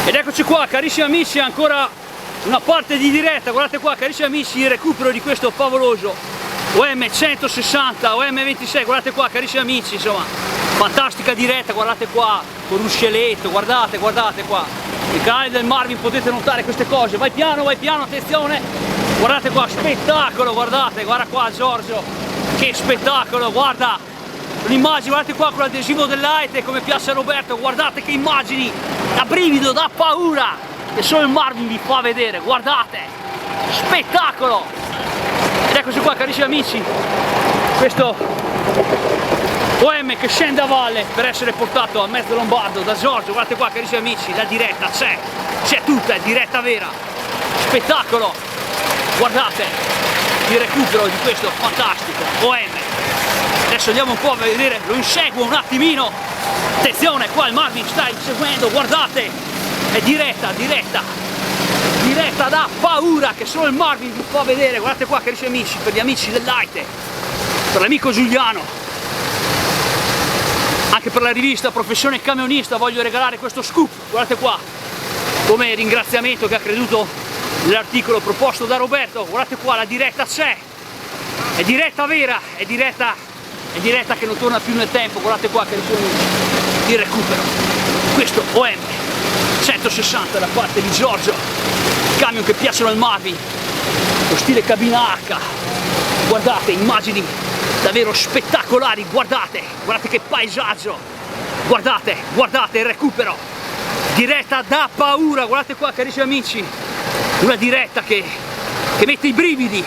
Ed eccoci qua, carissimi amici, ancora una parte di diretta. Guardate qua, carissimi amici, il recupero di questo favoloso OM 160, OM 26. Guardate qua, carissimi amici, insomma, fantastica diretta. Guardate qua, con ruscelletto, guardate qua. Il canale del Marvin, potete notare queste cose. Vai piano, attenzione. Guardate qua, spettacolo, guarda qua Giorgio, che spettacolo, guarda l'immagine, guardate qua con l'adesivo dell'Aite come piace a Roberto, guardate che immagini, da brivido, da paura, che solo il Marvin vi fa vedere, guardate, spettacolo. Ed eccoci qua, carissimi amici, questo OM che scende a valle per essere portato a mezzo lombardo da Giorgio. Guardate qua, carissimi amici, la diretta c'è tutta, è diretta vera, spettacolo, guardate il recupero di questo fantastico OM. Adesso andiamo un po' a vedere, lo inseguo un attimino, attenzione, qua il Marvin sta inseguendo, guardate, è diretta da paura che solo il Marvin vi fa vedere. Guardate qua, carissimi amici, per gli amici dell'Aite, per l'amico Giuliano, anche per la rivista Professione Camionista voglio regalare questo scoop. Guardate qua, come ringraziamento che ha creduto nell'articolo proposto da Roberto. Guardate qua, la diretta c'è, è diretta vera, è diretta che non torna più nel tempo. Guardate qua, carissimi amici, il recupero, questo OM 160 da parte di Giorgio, camion che piacciono al Marvin, lo stile cabina H. Guardate, immagini davvero spettacolari, guardate che paesaggio, guardate il recupero, diretta da paura. Guardate qua, carissimi amici, una diretta che mette i brividi,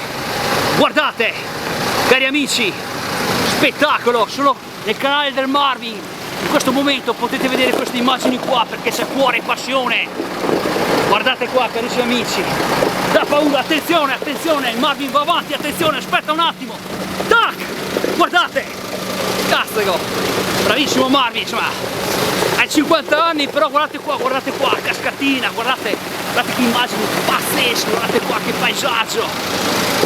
guardate, cari amici, spettacolo. Solo nel canale del Marvin in questo momento potete vedere queste immagini qua, perché c'è cuore e passione. Guardate qua, carissimi amici, da paura, attenzione, il Marvin va avanti, attenzione, aspetta un attimo, tac, guardate, castigo, bravissimo Marvin, insomma, hai 50 anni, però guardate qua, cascatina, guardate che immagini pazzesche, guardate qua che paesaggio,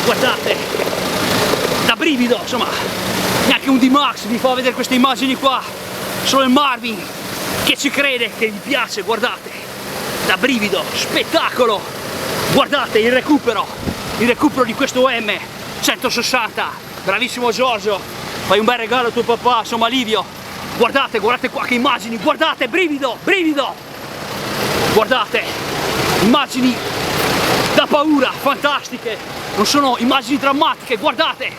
guardate, da brivido, insomma, neanche un D-Max vi fa vedere queste immagini qua, solo il Marvin che ci crede, che gli piace, guardate, da brivido, spettacolo, guardate il recupero di questo OM 160, bravissimo Giorgio, fai un bel regalo a tuo papà, insomma Livio, guardate qua che immagini, guardate, brivido, guardate, immagini da paura, fantastiche, non sono immagini drammatiche, guardate,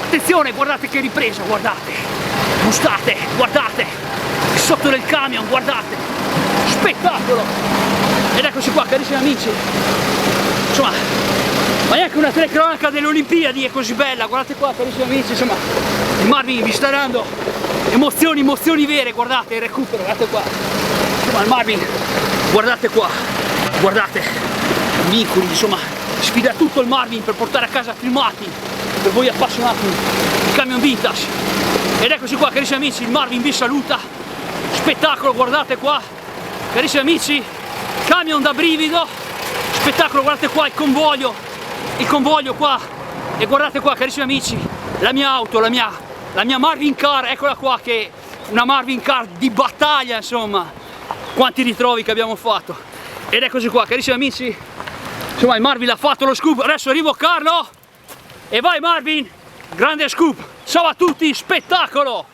attenzione, guardate che ripresa, guardate, gustate, guardate, sotto del camion, guardate, spettacolo. Ed eccoci qua, carissimi amici, insomma, ma neanche una telecronaca delle Olimpiadi è così bella. Guardate qua, carissimi amici, insomma, il Marvin vi sta dando emozioni vere. Guardate il recupero, guardate qua, insomma, il Marvin, guardate qua, guardate i vincoli, insomma, sfida tutto il Marvin per portare a casa filmati per voi appassionati di camion vintage. Ed eccoci qua, carissimi amici, il Marvin vi saluta, spettacolo, guardate qua, carissimi amici, camion da brivido, spettacolo, guardate qua il convoglio qua, e guardate qua, carissimi amici, la mia auto, la mia Marvin Car, eccola qua, che è una Marvin Car di battaglia, insomma, quanti ritrovi che abbiamo fatto. Ed eccoci qua, carissimi amici, insomma, il Marvin ha fatto lo scoop. Adesso arrivo Carlo e vai Marvin, grande scoop, ciao a tutti, spettacolo!